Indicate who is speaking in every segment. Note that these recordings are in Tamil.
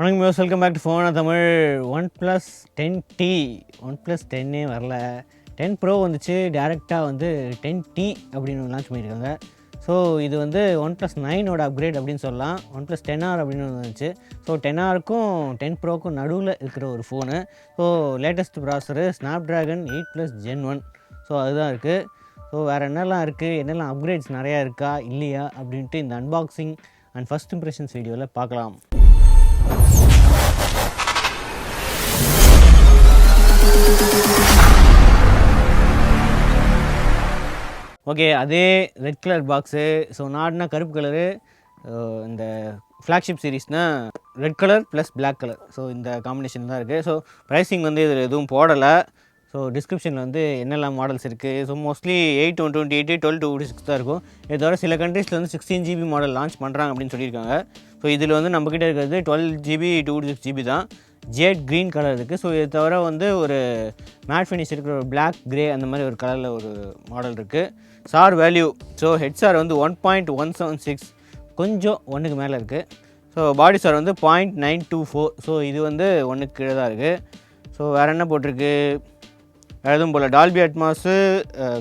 Speaker 1: வணக்கம் யோஸ், welcome back to phone Tamil. OnePlus 10T, OnePlus 10 வரல, 10 Pro வந்துச்சு. டேரெக்டாக வந்து 10T அப்படின்னு லான்ச் பண்ணியிருக்காங்க. ஸோ இது வந்து OnePlus 9ஓட அப்கிரேட் அப்படின்னு சொல்லலாம். OnePlus 10R அப்படின்னு ஒன்று வந்துச்சு. ஸோ 10Rக்கும் 10 Proக்கும் நடுவில் இருக்கிற ஒரு phone. So latest processor Snapdragon 8+ Gen 1. So அதுதான் இருக்குது. ஸோ வேறு என்னெல்லாம் இருக்குது, என்னெல்லாம் அப்கிரேட்ஸ் நிறையா இருக்கா இல்லையா அப்படின்ட்டு இந்த அன்பாக்சிங் அண்ட் ஃபஸ்ட் இம்ப்ரெஷன்ஸ் வீடியோவில் பார்க்கலாம். ஓகே, அதே ரெட் கலர் பாக்ஸு. ஸோ நாடுனா கருப்பு கலரு. இந்த ஃப்ளாக்ஷிப் சீரீஸ்னால் red colour plus black colour. So இந்த காம்பினேஷன் தான் இருக்குது. ஸோ ப்ரைஸிங் வந்து இதில் எதுவும் போடலை. ஸோ டிஸ்கிரிப்ஷனில் வந்து என்னெல்லாம் மாடல்ஸ் இருக்குது. ஸோ மோஸ்ட்லி 8 128 12 256 தான் இருக்கும். இது தவிர சில கண்ட்ரீஸில் வந்து 16 GB மாடல் லான்ச் பண்ணுறாங்க அப்படின்னு சொல்லியிருக்காங்க. ஸோ இதில் வந்து நம்மக்கிட்ட இருக்கிறது 12 GB 256 GB தான். ஜேட் க்ரீன் கலர் இருக்குது. ஸோ இது தவிர வந்து ஒரு மேட் ஃபினிஷ் இருக்கிற ஒரு பிளாக் கிரே அந்த மாதிரி ஒரு கலரில் ஒரு மாடல் இருக்குது. Sir value, so head sir வந்து 1.176, கொஞ்சம் ஒன்றுக்கு மேலே இருக்குது. ஸோ பாடி சார் வந்து 0.924. ஸோ இது வந்து ஒன்றுக்கு கீழே தான் இருக்குது. ஸோ வேறு என்ன போட்டிருக்கு, வேறு எதுவும் போல். டால்பி அட்மாஸு,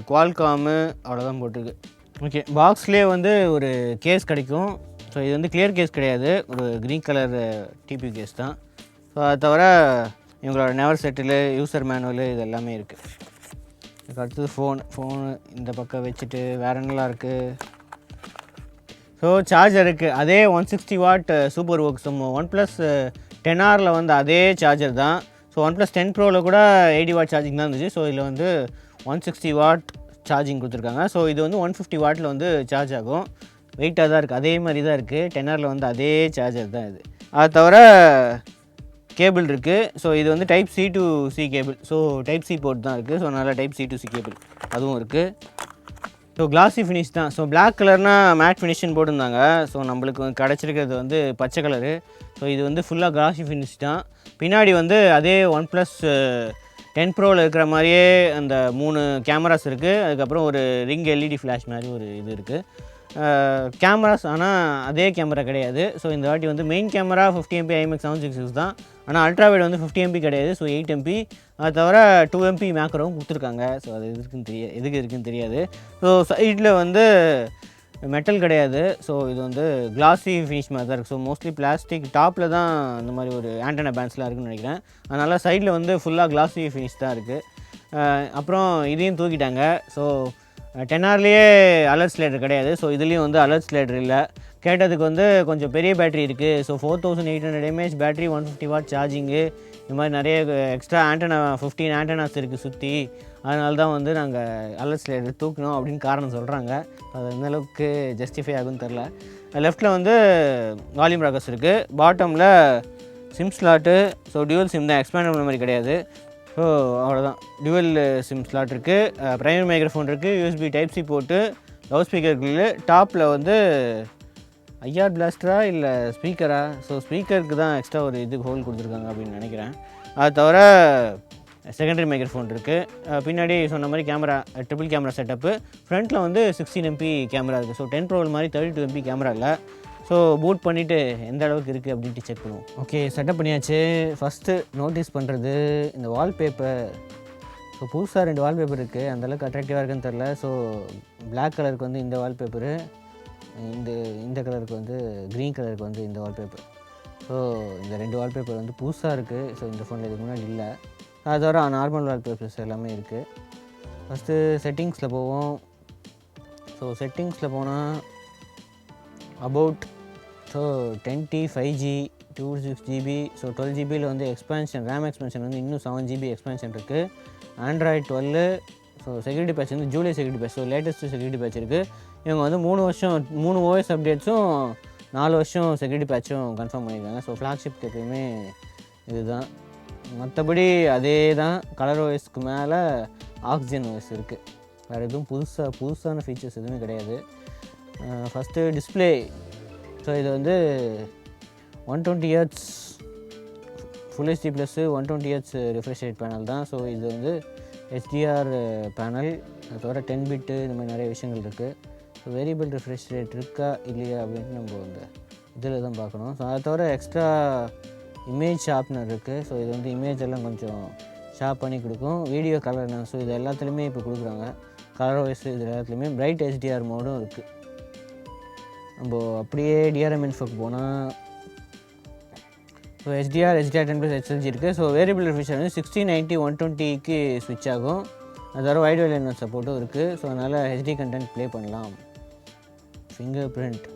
Speaker 1: குவால்காமு, அவ்வளோதான் போட்டிருக்கு. ஓகே, பாக்ஸ்லேயே வந்து ஒரு கேஸ் கிடைக்கும். ஸோ இது வந்து கிளியர் கேஸ் கிடையாது, ஒரு க்ரீன் கலர் டிபி கேஸ் தான். ஸோ அது தவிர இவங்களோட நெவர் செட்டிலு, யூசர் மேனுவலு, இது எல்லாமே இருக்குது. இதுக்கு அடுத்தது ஃபோனு இந்த பக்கம் வச்சுட்டு வேறு என்னலாம் இருக்குது. ஸோ சார்ஜர் இருக்குது, அதே 160 வாட் சூப்பர் ஒர்க்ஸ். OnePlus 10Rல் வந்து அதே சார்ஜர் தான். ஸோ OnePlus 10 Proவில் கூட 80 வாட் சார்ஜிங் தான் இருந்துச்சு. ஸோ இதில் வந்து 160 வாட் சார்ஜிங் கொடுத்துருக்காங்க. ஸோ இது வந்து 150 வாட்டில் வந்து சார்ஜ் ஆகும். வெயிட்டாக தான் இருக்குது, அதே மாதிரி தான் இருக்குது. 10Rல் வந்து அதே சார்ஜர் தான் இது. அது தவிர கேபிள் இருக்குது. ஸோ இது வந்து type C to C cable. So type C port தான் இருக்குது. ஸோ அதனால் type C to C cable அதுவும் இருக்குது. ஸோ கிளாஸி ஃபினிஷ் தான். ஸோ பிளாக் கலர்னால் மேட் ஃபினிஷ்னு போட்டிருந்தாங்க. ஸோ நம்மளுக்கு கிடச்சிருக்கிறது வந்து பச்சை கலரு. ஸோ இது வந்து ஃபுல்லாக கிளாஸி ஃபினிஷ் தான். பின்னாடி வந்து அதே OnePlus 10 Proவில் இருக்கிற மாதிரியே அந்த 3 கேமராஸ் இருக்குது. அதுக்கப்புறம் ஒரு ரிங் LED ஃப்ளாஷ் மாதிரி ஒரு இது இருக்குது. கேமராஸ் ஆனால் அதே கேமரா கிடையாது. ஸோ இந்த வாட்டி வந்து மெயின் கேமரா 50 MP IMX 766 தான். ஆனால் அல்ட்ராவைட் வந்து 50 MP கிடையாது. So 8 MP. அது தவிர 2 MP மேக்ரோவும் கொடுத்துருக்காங்க. ஸோ அது எதுக்கு இருக்குன்னு தெரியாது. ஸோ சைடில் வந்து மெட்டல் கிடையாது. ஸோ இது வந்து கிளாஸி ஃபினிஷ் மாதிரி தான் இருக்குது. ஸோ மோஸ்ட்லி பிளாஸ்டிக் டாப்பில் தான் இந்த மாதிரி ஒரு ஆண்டனா பேண்ட்ஸ்லாம் இருக்குதுன்னு நினைக்கிறேன். அதனால் சைடில் வந்து ஃபுல்லாக கிளாஸி ஃபினிஷ் தான் இருக்குது. அப்புறம் இதையும் தூக்கிட்டாங்க. ஸோ 10Rலேயே அலர்ட் ஸ்லைடர் கிடையாது. ஸோ இதுலேயும் வந்து அலர்ட் ஸ்லைடர் இல்லை. கேட்டதுக்கு வந்து கொஞ்சம் பெரிய பேட்டரி இருக்குது. So 4800 mAh battery, 150 what charging, இந்த மாதிரி நிறைய எக்ஸ்ட்ரா ஆண்டனா 15 ஆண்டனாஸ் இருக்குது சுற்றி. அதனால தான் வந்து நாங்கள் அலர்ட் ஸ்லைடர் தூக்கணும் அப்படின்னு காரணம் சொல்கிறாங்க. அது எந்தளவுக்கு ஜஸ்டிஃபை ஆகுன்னு தெரில. லெஃப்ட்டில் வந்து வால்யூம் ராக்கர்ஸ் இருக்குது. பாட்டமில் sim slot. So dual sim தான், எக்ஸ்பேண்டபிள் மெமரி கிடையாது. ஸோ அவ்வளோதான், டியூவல் சிம் ஸ்லாட் இருக்குது. ப்ரைமரி மைக்ரோஃபோன் இருக்குது. USB டைப் C போட்டு, லவுட் ஸ்பீக்கருக்கு டாப்பில் வந்து ஐஆர் பிளாஸ்டரா இல்லை ஸ்பீக்கரா. ஸோ ஸ்பீக்கருக்கு தான் எக்ஸ்ட்ரா ஒரு இது ஹோல் கொடுத்துருக்காங்க அப்படின்னு நினைக்கிறேன். அது தவிர செகண்டரி மைக்ரோஃபோன் இருக்குது. பின்னாடி சொன்ன மாதிரி கேமரா, ட்ரிபிள் கேமரா செட்டப்பு. ஃப்ரண்ட்டில் வந்து 16 MP கேமரா இருக்குது. ஸோ 10 Pro மாதிரி 32 MP கேமரா இல்லை. ஸோ பூட் பண்ணிவிட்டு எந்த அளவுக்கு இருக்குது அப்படின்ட்டு செக் பண்ணுவோம். ஓகே, செட்டப் பண்ணியாச்சு. ஃபஸ்ட்டு நோட்டீஸ் பண்ணுறது இந்த வால்பேப்பர். ஸோ புதுசாக 2 வால்பேப்பர் இருக்குது. அந்தளவுக்கு அட்ராக்டிவாக இருக்குன்னு தெரில. ஸோ பிளாக் கலருக்கு வந்து இந்த வால்பேப்பரு, இந்த கலருக்கு வந்து க்ரீன் கலருக்கு வந்து இந்த வால்பேப்பர். ஸோ இந்த 2 வால்பேப்பர் வந்து புதுசாக இருக்குது. ஸோ இந்த ஃபோனில் இதுக்கு முன்னாடி இல்லை. அது தவிர நார்மல் வால்பேப்பர்ஸ் எல்லாமே இருக்குது. ஃபஸ்ட்டு செட்டிங்ஸில் போவோம். ஸோ செட்டிங்ஸில் போனால் about, so 10T 5G 256 GB. So 12 GB வந்து எக்ஸ்பேன்ஷன், ரேம் எக்ஸ்பேன்ஷன் வந்து இன்னும் 7 GB எக்ஸ்பேன்ஷன் இருக்குது. ஆண்ட்ராய்ட் 12. ஸோ செக்யூரிட்டி பேட்ச் வந்து July security patch. So latest security patch இருக்குது. இவங்க வந்து 3 வருஷம் 3 OS அப்டேட்ஸும் 4 வருஷம் செக்யூரிட்டி பேட்சும் கன்ஃபார்ம் பண்ணியிருக்காங்க. ஸோ ஃப்ளாக்ஷிப் எப்பயுமே இதுதான். மற்றபடி அதே தான். கலர் OSக்கு மேலே ஆக்சிஜன் OS இருக்குது. வேறு எதுவும் புதுசான ஃபீச்சர்ஸ் எதுவுமே கிடையாது. First display. ஸோ இது வந்து 120 Hz full HD plus 120 Hz refresh rate panel தான். ஸோ இது வந்து HDR பேனல். அது தவிர 10 பிட்டு இந்த மாதிரி நிறைய விஷயங்கள் இருக்குது. ஸோ வேரியபிள் ரிஃப்ரெஷ் ரேட் இருக்கா இல்லையா அப்படின்ட்டு நம்ம இந்த இதில் தான் பார்க்கணும். ஸோ அதை தவிர எக்ஸ்ட்ரா இமேஜ் ஷார்ப்னர் இருக்குது. ஸோ இது வந்து இமேஜ் எல்லாம் கொஞ்சம் ஷார்ப் பண்ணி கொடுக்கும். வீடியோ கலர் ஸோ இது எல்லாத்துலேயுமே இப்போ கொடுக்குறாங்க. கலர் வாய்ஸ் இது எல்லாத்துலேயுமே பிரைட் HDR மோடும் இருக்குது. நம்ம அப்படியே DRM இன்ஃபோக்கு போனால் ஸோ HDR10+ HLG இருக்குது. ஸோ வேரியபிள் ரெஃப்ரெஷர் வந்து 6090 120க்கு ஸ்விட்ச் ஆகும். அதோட வைட் வேரியன்ட் சப்போர்ட்டும் இருக்குது. ஸோ அதனால் HD கண்டென்ட் ப்ளே பண்ணலாம். ஃபிங்கர் பிரிண்ட்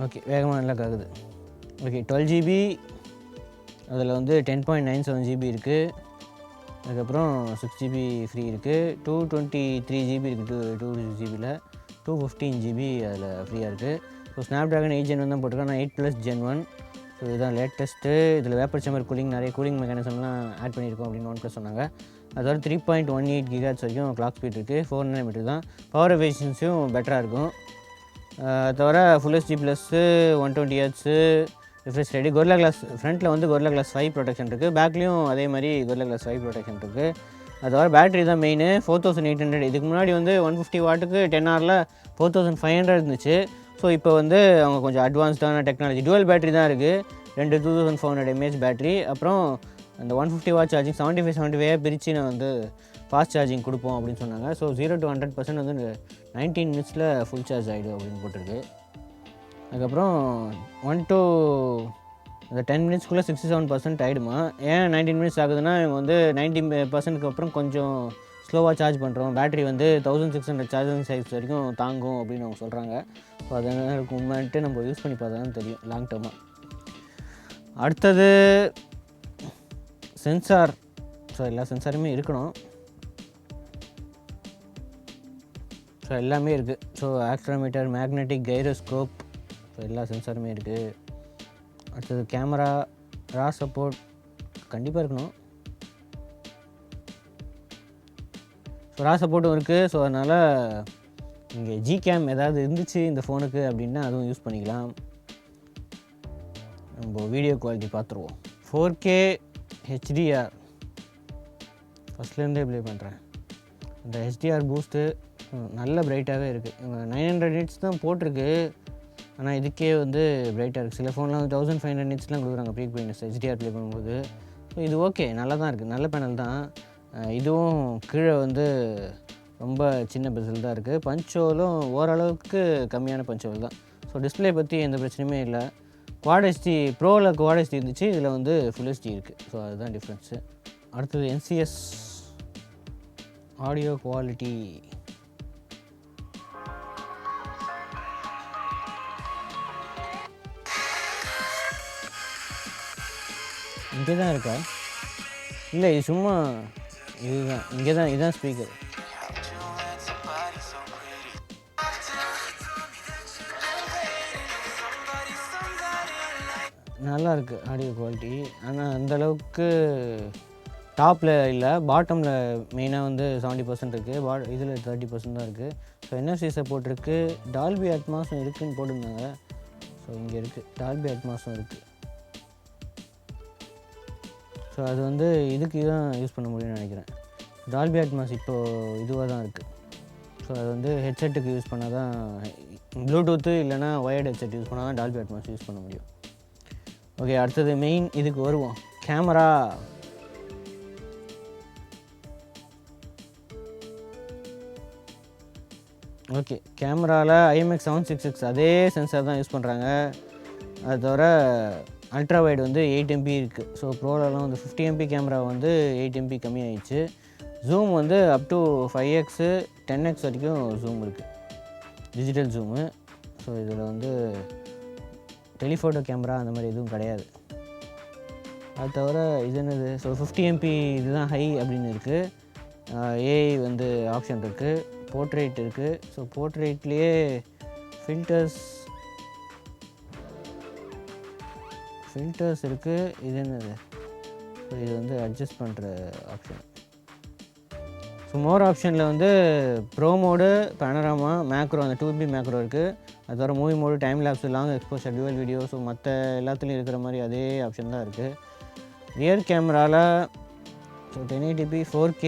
Speaker 1: ஓகே வேகமாக நல்லா ஆகுது. ஓகே 12GB, அதில் வந்து 10.97GB இருக்குது. அதுக்கப்புறம் 6GB ஃப்ரீ இருக்குது. 223GB இருக்குது. 2GB 215GB அதில் ஃப்ரீயாக இருக்குது. ஸோ Snapdragon 8 Gen 1 தான் போட்டிருக்கேன். ஆனால் 8+ Gen 1. ஸோ இதுதான் லேட்டஸ்ட்டு. இதில் வேப்பர் சேம்பர் கூலிங் நிறைய கூலிங் மெக்கானிசம்லாம் ஆட் பண்ணியிருக்கோம் அப்படின்னு OnePlus சொன்னாங்க. அதோட 3.18 GHz வரைக்கும் கிளாக் ஸ்பீட் இருக்குது. 4nm தான். பவர் எஃபிஷியன்சியும் பெட்டராக இருக்கும். தவிர full HD plus 120Hz refresh rate. Gorilla glass ஃப்ரண்ட்டில் வந்து கொரில்லா கிளாஸ் 5 ப்ரொடெக்ஷன் இருக்குது. பேக்லேயும் அதே மாதிரி கொரில்லா கிளாஸ் 5 ப்ரொடெக்ஷன் இருக்குது. அதோட பேட்டரி தான் மெயின். 4800. இதுக்கு முன்னாடி வந்து 150 வாட்டுக்கு 10 ஹவரில் 4500 இருந்துச்சு. ஸோ இப்போ வந்து அவங்க கொஞ்சம் அட்வான்ஸ்டான டெக்னாலஜி டுவல் பேட்டரி தான் இருக்குது. 2 2400 mAh பேட்டரி. அப்புறம் அந்த 150 வாட் சார்ஜிங் 75 பிரித்து நான் வந்து ஃபாஸ்ட் சார்ஜிங் கொடுப்போம் அப்படின்னு சொன்னாங்க. ஸோ 0 to 100% வந்து 19 minutes ஃபுல் சார்ஜ் ஆகிடும் அப்படின்னு போட்டிருக்கு. அதுக்கப்புறம் 1 to 10 minutes 67% ஆகிடுமா. ஏன் 19 minutes ஆகுதுன்னா இவங்க வந்து 90% அப்புறம் கொஞ்சம் ஸ்லோவாக சார்ஜ் பண்ணுறோம். பேட்டரி வந்து 1600 சார்ஜிங் சைஸ் வரைக்கும் தாங்கும் அப்படின்னு அவங்க சொல்கிறாங்க. ஸோ அதனால் இருக்கும் உண்மைன்ட்டு நம்ம யூஸ் பண்ணி பார்த்தா தான் தெரியும் லாங் டேர்மாக. அடுத்தது சென்சார். ஸோ எல்லா சென்சாருமே இருக்கணும். ஸோ எல்லாமே இருக்குது. So accelerometer, magnetic, gyroscope, so எல்லா சென்சாருமே இருக்குது. அடுத்தது கேமரா, ரா சப்போர்ட் கண்டிப்பாக இருக்கணும். ஸோ ரா சப்போர்ட்டும் இருக்குது. ஸோ அதனால் இங்கே ஜிகேம் ஏதாவது இருந்துச்சு இந்த ஃபோனுக்கு அப்படின்னா அதுவும் யூஸ் பண்ணிக்கலாம். நம்ம வீடியோ குவாலிட்டி பார்த்துருவோம். 4K HDR ஃபஸ்ட்லேருந்தே ப்ளே பண்ணுறேன். இந்த HDR பூஸ்ட்டு நல்ல பிரைட்டாகவே இருக்குது. 900 nits தான் போட்டிருக்கு. ஆனால் இதுக்கே வந்து பிரைட்டாக இருக்குது. சில ஃபோன்லாம் வந்து 1500 nitsலாம் கொடுக்குறாங்க பீக் பிரைட்னஸ் HDR ப்ளே பண்ணும்போது. ஸோ இது ஓகே, நல்லா தான் இருக்குது. நல்ல பேனல் தான். இதுவும் கீழே வந்து ரொம்ப சின்ன பெசல் தான் இருக்குது. பஞ்ச்-ஹோலும் ஓரளவுக்கு கம்மியான பஞ்ச்-ஹோல் தான். ஸோ டிஸ்பிளே பற்றி எந்த பிரச்சனையுமே இல்லை. குவாட் HD ப்ரோவில் குவாட் HD இருந்துச்சு, இதில் வந்து ஃபுல் HD இருக்குது. ஸோ அதுதான் டிஃப்ரென்ஸு. அடுத்தது NCS ஆடியோ குவாலிட்டி. இங்கே தான் இருக்கா? இல்லை, இது சும்மா இதுதான். இங்கே தான், இதுதான் ஸ்பீக்கர். நல்லா இருக்குது ஆடியோ குவாலிட்டி. ஆனால் அந்தளவுக்கு டாப்பில் இல்லை, பாட்டமில் மெயினாக வந்து 70% இருக்குது. இதில் 30% தான் இருக்குது. ஸோ NFC சப்போர்ட் இருக்குது. டால்பி அட்மாஸும் இருக்குதுன்னு போட்டிருந்தாங்க. ஸோ இங்கே இருக்குது, டால்பி அட்மாஸும் இருக்குது. ஸோ அது வந்து இதுக்கு தான் யூஸ் பண்ண முடியும்னு நினைக்கிறேன். டால்பி அட்மாஸ் இப்போது இதுவாக தான் இருக்குது. ஸோ அது வந்து ஹெட்செட்டுக்கு யூஸ் பண்ணால் தான், ப்ளூடூத்து இல்லைனா ஒயர்டு ஹெட்செட் யூஸ் பண்ணால் தான் டால்பி அட்மாஸ் யூஸ் பண்ண முடியும். ஓகே, அடுத்தது மெயின் இதுக்கு வருவோம். கேமரா. ஓகே, கேமராவில் IMX766 அதே சென்சார் தான் யூஸ் பண்ணுறாங்க. அது தவிர அல்ட்ரா வைடு வந்து 8 MP இருக்குது. ஸோ ப்ரோலலாம் வந்து 50 MP கேமரா வந்து 8 MP கம்மியாகிடுச்சு. ஜூம் வந்து அப் டு 5x 10x வரைக்கும் ஜூம் இருக்குது, டிஜிட்டல் ஜூமு. ஸோ இதில் வந்து டெலிஃபோட்டோ கேமரா அந்த மாதிரி எதுவும் கிடையாது. அது தவிர இது என்னது, ஸோ 50 MP இதுதான் ஹை அப்படின்னு இருக்குது. AI வந்து ஆப்ஷன் இருக்குது. போர்ட்ரேட் இருக்குது. ஸோ போர்ட்ரேட்லேயே ஃபில்டர்ஸ் இருக்குது. இது என்னது, ஸோ இது வந்து அட்ஜஸ்ட் பண்ணுற ஆப்ஷன். ஸோ மோர் ஆப்ஷனில் வந்து ப்ரோ மோடு, பேனராமா, மேக்ரோ, அந்த 2B மேக்ரோ இருக்குது. அது தவிர movie mode, time lapse, long exposure, dual video. So மற்ற எல்லாத்துலேயும் இருக்கிற மாதிரி அதே ஆப்ஷன் தான் இருக்குது. ரியர் கேமராவில் ஸோ 1080p 4K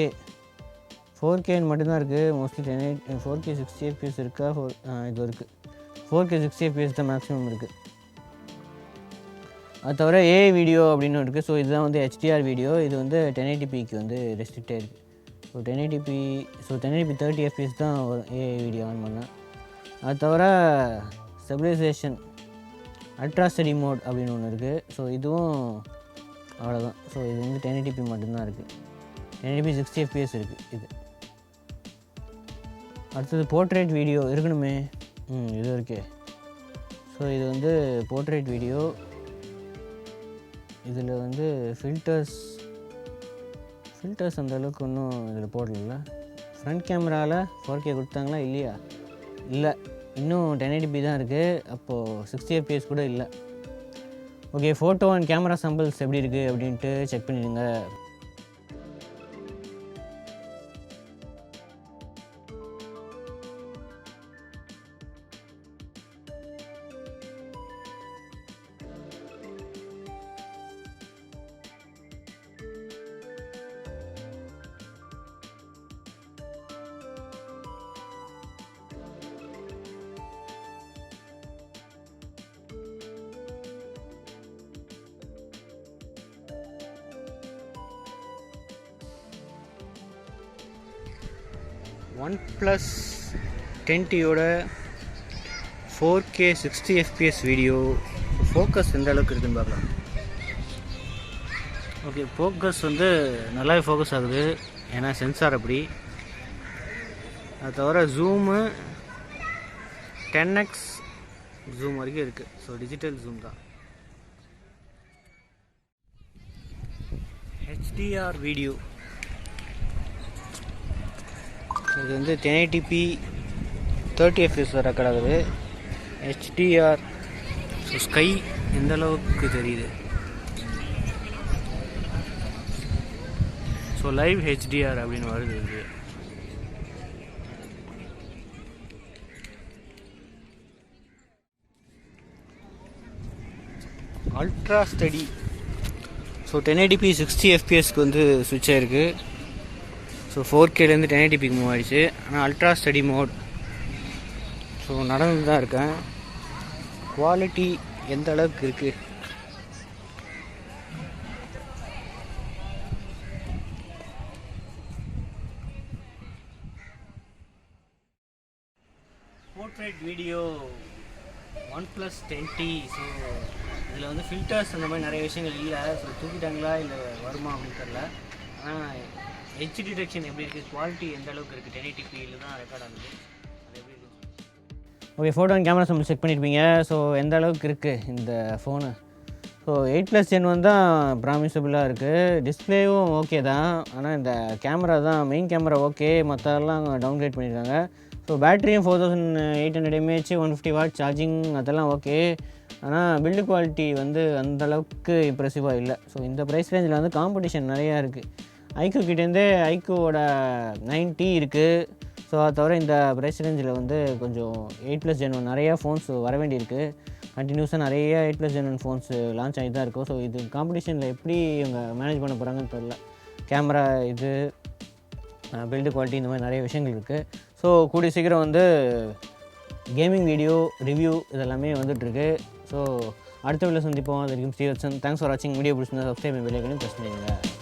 Speaker 1: 4K மட்டும்தான் இருக்குது. மோஸ்ட்லி 4K 60 fps இருக்கா? இது இருக்குது. 4K 60 fps தான் மேக்ஸிமம் இருக்குது. அது தவிர ஏஐ வீடியோ அப்படின்னு இருக்குது. ஸோ இதுதான் வந்து HDR வீடியோ. இது வந்து 1080pக்கு வந்து ரெஸ்ட்ரிக்டாக இருக்குது. ஸோ 1080p 30 fps தான் ஏஐ வீடியோ ஆன் பண்ணேன். அது தவிர ஸ்டெபிலைசேஷன் அல்ட்ரா ஸ்டடி மோட் அப்படின்னு ஒன்று இருக்குது. ஸோ இதுவும் அவ்வளோதான். ஸோ இது வந்து 1080p மட்டும்தான் இருக்குது. 1080p 60 fps இருக்குது இது. அடுத்தது போர்ட்ரேட் வீடியோ இருக்கணுமே. இது இருக்கே. ஸோ இது வந்து போர்ட்ரேட் வீடியோ. இதில் வந்து ஃபில்டர்ஸ் அந்த அளவுக்கு ஒன்றும் இதில் போடல. ஃப்ரண்ட் கேமராவில் 4K கொடுத்தாங்களா இல்லையா? இல்லை, இன்னும் 1080p தான் இருக்குது. அப்போது 60 fps கூட இல்லை. Okay, photo and camera samples எப்படி இருக்குது அப்படின்ட்டு செக் பண்ணிடுங்க. OnePlus 10Tயோட 4K 60 fps video focus எந்த அளவுக்கு இருக்குதுன்னு பார்க்கலாம். ஓகே, ஃபோக்கஸ் வந்து நல்லாவே ஃபோக்கஸ் ஆகுது. ஏன்னா சென்சார் அப்படி. அது தவிர ஜூமு 10x ஜூம் வரைக்கும் இருக்குது. ஸோ டிஜிட்டல் ஜூம் தான். HDR வீடியோ இது வந்து 1080p 30 fps ரெக்கார்ட் ஆகுது. HDR ஸோ ஸ்கை எந்த அளவுக்கு தெரியுது. ஸோ லைவ் HDR அப்படின்னு வருது. இது அல்ட்ரா ஸ்டடி. ஸோ 1080p 60 fpsக்கு வந்து ஸ்விட்ச் ஆகிருக்கு. ஸோ 4Kலேருந்து 1080pக்கு மூவ் ஆகிடுச்சு. ஆனால் அல்ட்ரா ஸ்டடி மோட் ஸோ நடந்து தான் இருக்கேன். குவாலிட்டி எந்த அளவுக்கு இருக்குது. Portrait video OnePlus 10T. So இதில் வந்து ஃபில்டர்ஸ் அந்த மாதிரி நிறைய விஷயங்கள் இல்லை. ஸோ தூக்கிட்டாங்களா இல்லை வருமா அப்படின்னு தெரியல. ஆனால் ஹெச் டிடெக்ஷன் எப்படி இருக்குது, குவாலிட்டி எந்த அளவுக்கு இருக்குது, 1080pயில் தான் ரெக்கார்ட் ஆகுது. அது எப்படி இருக்குது? ஓகே, ஃபோட்டோ அண்ட் கேமரா நம்ம செக் பண்ணியிருப்பீங்க. ஸோ எந்த அளவுக்கு இருக்குது இந்த ஃபோனு. ஸோ 8+ Gen 1 தான் ப்ராமிசபிளாக இருக்குது. டிஸ்பிளேவும் ஓகே தான். ஆனால் இந்த கேமரா தான் மெயின் கேமரா ஓகே, மற்றெல்லாம் டவுன்கிரேட் பண்ணியிருக்காங்க. ஸோ பேட்டரியும் 4800 mAh 150 வாட் சார்ஜிங் அதெல்லாம் ஓகே. ஆனால் பில்டு குவாலிட்டி வந்து அந்தளவுக்கு இம்ப்ரெசிவாக இல்லை. ஸோ இந்த ப்ரைஸ் ரேஞ்சில் வந்து காம்படிஷன் நிறையா இருக்குது. ஐக்யூ கிட்டேருந்தே ஐக்யூவோட 9T இருக்குது. ஸோ அதை தவிர இந்த ப்ரைஸ் ரேஞ்சில் வந்து கொஞ்சம் 8+ Gen 1 நிறையா ஃபோன்ஸ் வர வேண்டியிருக்கு. கண்டினியூஸாக நிறைய 8+ Gen 1 ஃபோன்ஸ் லான்ச் ஆகி தான் இருக்கும். ஸோ இது காம்படிஷனில் எப்படி இவங்க மேனேஜ் பண்ண போகிறாங்கன்னு தெரில. கேமரா இது பில்டு குவாலிட்டி இந்த மாதிரி நிறைய விஷயங்கள் இருக்குது. ஸோ கூடிய சீக்கிரம் வந்து கேமிங் வீடியோ ரிவ்யூ இதெல்லாமே வந்துட்டுருக்கு. ஸோ அடுத்த வீடியோ சந்திப்போம். அது வரைக்கும் ஸ்ரீவத்சன். தேங்க்ஸ் ஃபார் வாட்சிங். வீடியோ பிடிச்சிருந்தா சப்ஸ்கிரைப் பெல் ஐகானையும் ப்ரெஸ் பண்ணிடுங்க.